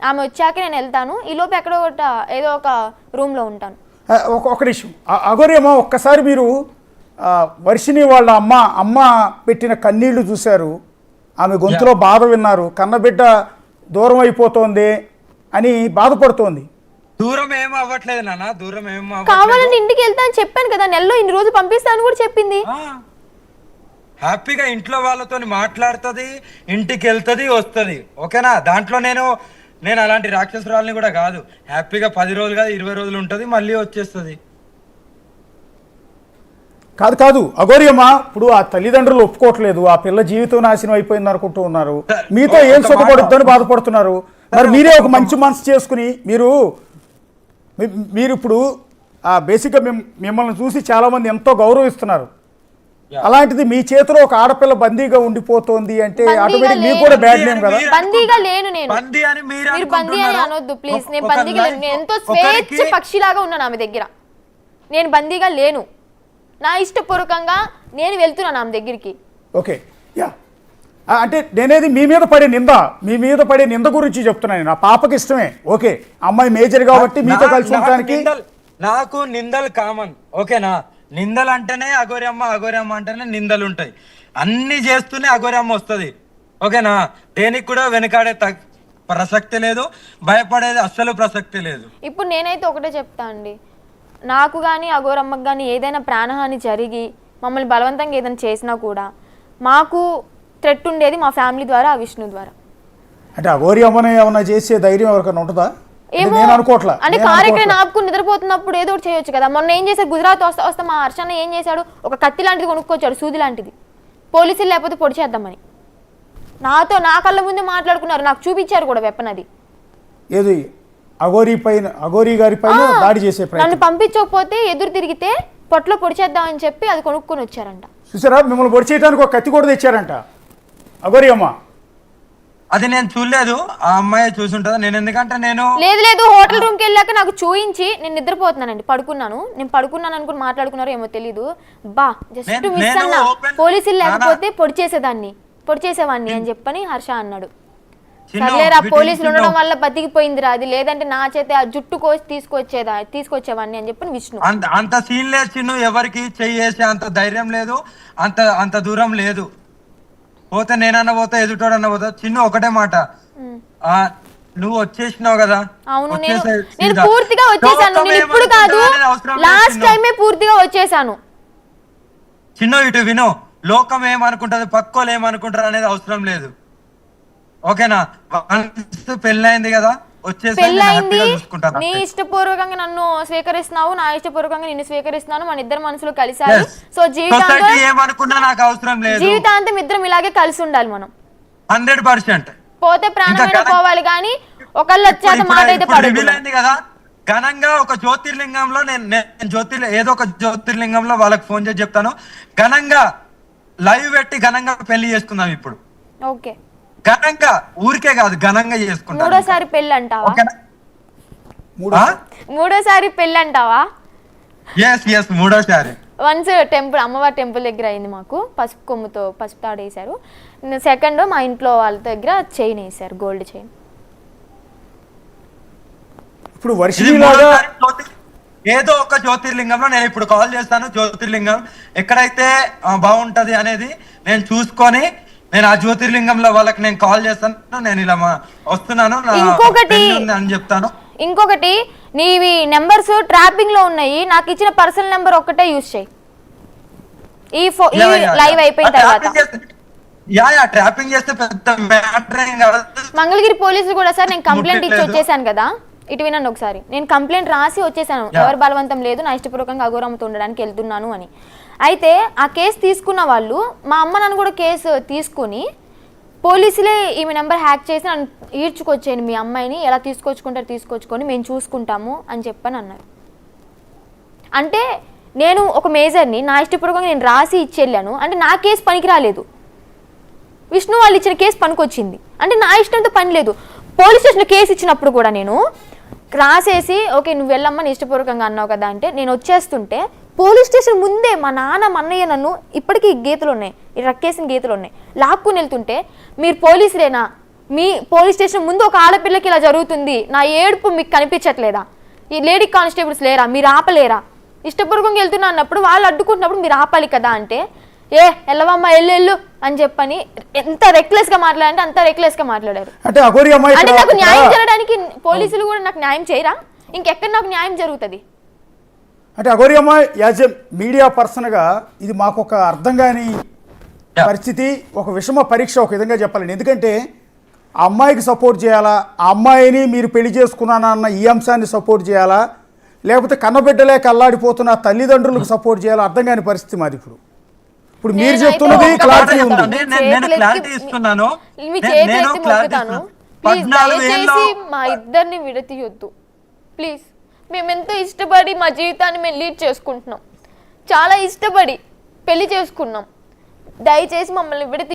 ఆమె వచ్చాక నేను వెళ్తాను, ఈలోపు ఎక్కడో ఏదో ఒక రూమ్లో ఉంటాను. ఒక నిమిషం అగోరియమ్మ, ఒక్కసారి మీరు వర్షిని వాళ్ళ అమ్మ పెట్టిన కన్నీళ్లు చూశారు, ఆమె గొంతులో బాధ విన్నారు, కన్నబిడ్డ దూరం అయిపోతోంది అని బాధపడుతోంది. దూరం ఏం అవ్వట్లేదు నాన్న, దూరం ఏం కావాలంటే ఇంటికి వెళ్తా అని చెప్పాను కదా, నెలలో ఇన్ని రోజులు పంపిస్తాను కూడా చెప్పింది. హ్యాపీగా ఇంట్లో వాళ్ళతో మాట్లాడుతుంది, ఇంటికి వెళ్తుంది, వస్తుంది. ఓకేనా, దాంట్లో నేను అలాంటి రాక్షసురాలని కూడా కాదు. హ్యాపీగా 10 రోజులు కాదు 20 రోజులు ఉంటుంది, మళ్ళీ వచ్చేస్తుంది. కాదు అగోరియమ్మ, ఇప్పుడు ఆ తల్లిదండ్రులు ఒప్పుకోవట్లేదు, ఆ పిల్ల జీవితం నాశనం అయిపోయింది అనుకుంటూ ఉన్నారు, మీతో ఏం సుఖపడుద్దని బాధపడుతున్నారు. మరి మీరే ఒక మంచి మనసు చేసుకుని మీరు ఇప్పుడు బేసిక్గా మిమ్మల్ని చూసి చాలామంది ఎంతో గౌరవిస్తున్నారు, అలాంటిది మీ చేతిలో ఒక ఆడపిల్ల బందీగా ఉండిపోతోంది అంటే ఆటోమేటిక్ మీకు కూడా బ్యాడ్ నేమ్ కదా. బందీగా లేను నేను, మీరు బందీ అని అనొద్దు ప్లీజ్. నేను బందీగా లేను, నేను ఎంతో స్వేచ్ఛ పక్షిలాగా ఉన్నాను ఆమె దగ్గర. నేను బందీగా లేను, నా ఇష్టపూర్వకంగా నేను వెళ్తున్నాను ఆమె దగ్గరికి. ఓకే, యా, అంటే నేనేది మీ మీద పడే నింద గురించి చెప్తున్నాను. నా పాపకి ఇష్టమే, ఓకే, అమ్మాయి మేజర్ కాబట్టి మీతో కలిసి ఉండడానికి. నాకు నిందలు కామన్, ఓకేనా. నిందలు అంటేనే అగోరమ్మ అంటేనే నిందలు ఉంటాయి. అన్ని చేస్తూనే అగోరమ్మ వస్తుంది, ఓకేనా. దేనికి కూడా వెనకాడే ప్రసక్తి లేదు, భయపడేది అస్సలు ప్రసక్తి లేదు. ఇప్పుడు నేనైతే ఒకటే చెప్తా అండి, నాకు కానీ అగోరమ్మకి కానీ ఏదైనా ప్రాణహాని జరిగి మమ్మల్ని బలవంతంగా ఏదైనా చేసినా కూడా మాకు థ్రెట్ ఉండేది మా ఫ్యామిలీ ద్వారా, ఆ విష్ణు ద్వారా. అంటే అగోరియమ్మని ఏమైనా చేసే ధైర్యం ఎవరికైనా ఉంటుందా? ఏమో అంటే కార్యక్రమం ఆపుకుని నిద్రపోతున్నప్పుడు ఏదో ఒకటి చేయొచ్చు కదా. మొన్న ఏం చేశారు, గుజరాత్ వస్తే మా హర్షన్న ఏం చేశాడు, ఒక కత్తి లాంటిది కొనుక్కొచ్చాడు, సూది లాంటిది, పోలీసులు లేకపోతే పొడి చేద్దామని. నా కళ్ళ ముందే మాట్లాడుకున్నారు, నాకు చూపించారు కూడా వెపన్. అది ఏది అగోరి గారి పైన దాడి చేసే ప్రయత్నం. నన్ను పంపించకపోతే ఎదురు తిరిగితే పొట్లో పొడి చేద్దామని చెప్పి అది కొనుక్కొని వచ్చారంట. చూసారా, మిమ్మల్ని పొడి చేయడానికి ఒక కత్తి కూడా తెచ్చారంట అగోరి అమ్మ. అది నేను చూడలేదు, ఆ అమ్మాయి చూసుంటుందా. నేను ఎందుకంటే లేదు హోటల్ రూమ్కి వెళ్ళాక నాకు చూయించి నేను నిద్రపోతున్నానండి, నేను పడుకున్నాను అనుకుని మాట్లాడుకున్నారో ఏమో తెలీదు. జస్ట్ మిస్ అన్నా, పోలీసులు లేకపోతే పొడి చేసేవాడిని అని చెప్పని హర్ష అన్నాడు. సర్లేరా, పోలీసులు ఉండడం వల్ల బతికిపోయిందిరా, అది లేదంటే నా చేతే ఆ జుట్టు కోసి తీసుకొచ్చేవాడిని అని చెప్పి విష్ణు. అంత సీన్ లేదు చిన్ను, ఎవరికి చెయ్యేసి అంత ధైర్యం లేదు, అంత దూరం లేదు. పోతే నేనన్నా పోతా, ఎదుటోడన్నా పోతా. చిన్ను ఒకటే మాట, నువ్వు వచ్చేసినావు కదా. అవును, నేను పూర్తిగా వచ్చేసాను, నేను ఇప్పుడు కాదు లాస్ట్ టైమే పూర్తిగా వచ్చేసాను. చిన్ను ఇటు విను, లోకం ఏమనుకుంటది, పక్కోలు ఏమనుకుంటారు అనేది అవసరం లేదు, ఓకేనా. పెళ్ళైంది కదా, పెళ్ళైంది, నీ ఇష్టపూర్వకంగా నన్ను స్వీకరిస్తున్నావు, నా ఇష్టపూర్వకంగా నిన్ను స్వీకరిస్తున్నాను, మన ఇద్దరు మనసులో కలిసారు. సో జీవితాంతం ఇద్దరం ఇలాగే కలిసి ఉండాలి మనం 100%. పోతే ప్రాణమైన పోవాలి కానీ ఒకళ్ళు వచ్చాక మాట అయితే పడదు కదా. ఘనంగా ఒక జ్యోతిర్లింగంలో నేను ఏదో ఒక జ్యోతిర్లింగంలో వాళ్ళకి ఫోన్ చేసి చెప్తాను, ఘనంగా లైవ్ పెట్టి ఘనంగా పెళ్లి చేసుకుందాం ఇప్పుడు. ఓకే, ఘనంగా, ఊరికే కాదు, ఘనంగా చేసుకుంటాం. మూడోసారి పెళ్ళి అంటావా? మూడోసారి పెళ్ళి అంటావా? మూడోసారి. వన్స్ టెంపుల్, అమ్మవారి టెంపుల్ దగ్గర అయింది మాకు, పసుపు కొమ్ముతో పసుపు తాడు వేశారు. సెకండ్ మా ఇంట్లో వాళ్ళ దగ్గర చైన్ వేశారు, గోల్డ్ చైన్. ఇప్పుడు ఏదో ఒక జ్యోతిర్లింగంలో నేను ఇప్పుడు కాల్ చేస్తాను. జ్యోతిర్లింగం ఎక్కడైతే బాగుంటది అనేది నేను చూసుకొని నేను ఆ జ్యోతిర్లింగంలో వాళ్ళకి నేను కాల్ చేస్తాను, నేను ఇలా వస్తున్నాను అని చెప్తాను. ఇంకొకటి, నీవి నెంబర్స్ ట్రాపింగ్ లో ఉన్నాయి, నాకు ఇచ్చిన పర్సనల్ నెంబర్ ఒక్కటే యూజ్ చేయి ఈ లైవ్ అయిపోయిన తర్వాత. ట్రాపింగ్ చేస్తే పెద్ద మ్యాటర్ ఏం కాదు. మంగళగిరి పోలీసులు కూడా సార్, నేను కంప్లైంట్ ఇచ్చి వచ్చేసాను కదా, ఇటు వినండి ఒకసారి. నేను కంప్లైంట్ రాసి వచ్చేసాను, ఎవరు బలవంతం లేదు, నా ఇష్టపూర్వకంగా అగోరమ్మతో ఉండడానికి వెళ్తున్నాను అని. అయితే ఆ కేసు తీసుకున్న వాళ్ళు మా అమ్మ నన్ను కూడా కేసు తీసుకుని పోలీసులే ఈమె నెంబర్ హ్యాక్ చేసి నన్ను ఈడ్చుకొచ్చేయండి, మీ అమ్మాయిని ఎలా తీసుకొచ్చుకుంటారు తీసుకొచ్చుకొని మేము చూసుకుంటాము అని చెప్పని అన్నారు. అంటే నేను ఒక మేజర్ని, నా ఇష్టపూర్వకంగా నేను రాసి ఇచ్చెళ్ళాను అంటే నా కేసు పనికి రాలేదు, విష్ణు వాళ్ళు ఇచ్చిన కేసు పనికొచ్చింది. అంటే నా ఇష్టంతో పని లేదు. పోలీస్ స్టేషన్లో కేసు ఇచ్చినప్పుడు కూడా నేను రాసేసి ఓకే నువ్వు వెళ్ళమ్మా నీ ఇష్టపూర్వకంగా అన్నావు కదా అంటే నేను వచ్చేస్తుంటే పోలీస్ స్టేషన్ ముందే మా నాన్న మన్నయ్య నన్ను ఇప్పటికీ గీతలు ఉన్నాయి, ఈ రక్కేసిన గీతలు ఉన్నాయి, లాక్కుని వెళ్తుంటే మీరు పోలీసులేనా మీ పోలీస్ స్టేషన్ ముందు ఒక ఆడపిల్లకి ఇలా జరుగుతుంది, నా ఏడుపు మీకు కనిపించట్లేదా? ఈ లేడీ కానిస్టేబుల్స్ లేరా? మీరు ఆపలేరా? ఇష్టపూర్వకంగా వెళ్తున్నా అన్నప్పుడు వాళ్ళు అడ్డుకుంటున్నప్పుడు మీరు ఆపాలి కదా అంటే ఎల్లవమ్మ ఎల్లు అని చెప్పని ఎంత రెక్లెస్ గా మాట్లాడంటే అంత రెక్లెస్ గా మాట్లాడారు. అంటే అఘోరి అమ్మాయి అంటే నాకు న్యాయం జరగడానికి పోలీసులు కూడా నాకు న్యాయం చేయరా? ఇంకెక్కడ నాకు న్యాయం జరుగుతుంది? అంటే అఘోరి అమ్మాయి యాజ్ ఎ మీడియా పర్సన్గా ఇది మాకు ఒక అర్థం కాని పరిస్థితి, ఒక విషమ పరీక్ష ఒక విధంగా చెప్పాలండి. ఎందుకంటే ఆ అమ్మాయికి సపోర్ట్ చేయాలా, ఆ అమ్మాయిని మీరు పెళ్లి చేసుకున్నానన్న ఈ అంశాన్ని సపోర్ట్ చేయాలా, లేకపోతే కన్నబిడ్డలే కల్లాడిపోతున్న తల్లిదండ్రులకు సపోర్ట్ చేయాలా, అర్థం కాని పరిస్థితి మాది. ఇప్పుడు మీరు చెప్తున్నది క్లారిటీ ఉంది. నేను క్లారిటీ ఇస్తున్నాను. మీ చేతులు ఎత్తి మొక్కుతాను, ప్లీజ్ దయచేసి మా ఇద్దరిని విడతీయొద్దు ప్లీజ్. మేము ఎంతో ఇష్టపడి మా జీవితాన్ని మేము లీడ్ చేసుకుంటున్నాం, చాలా ఇష్టపడి పెళ్లి చేసుకున్నాం. దయచేసి మమ్మల్ని విడతీ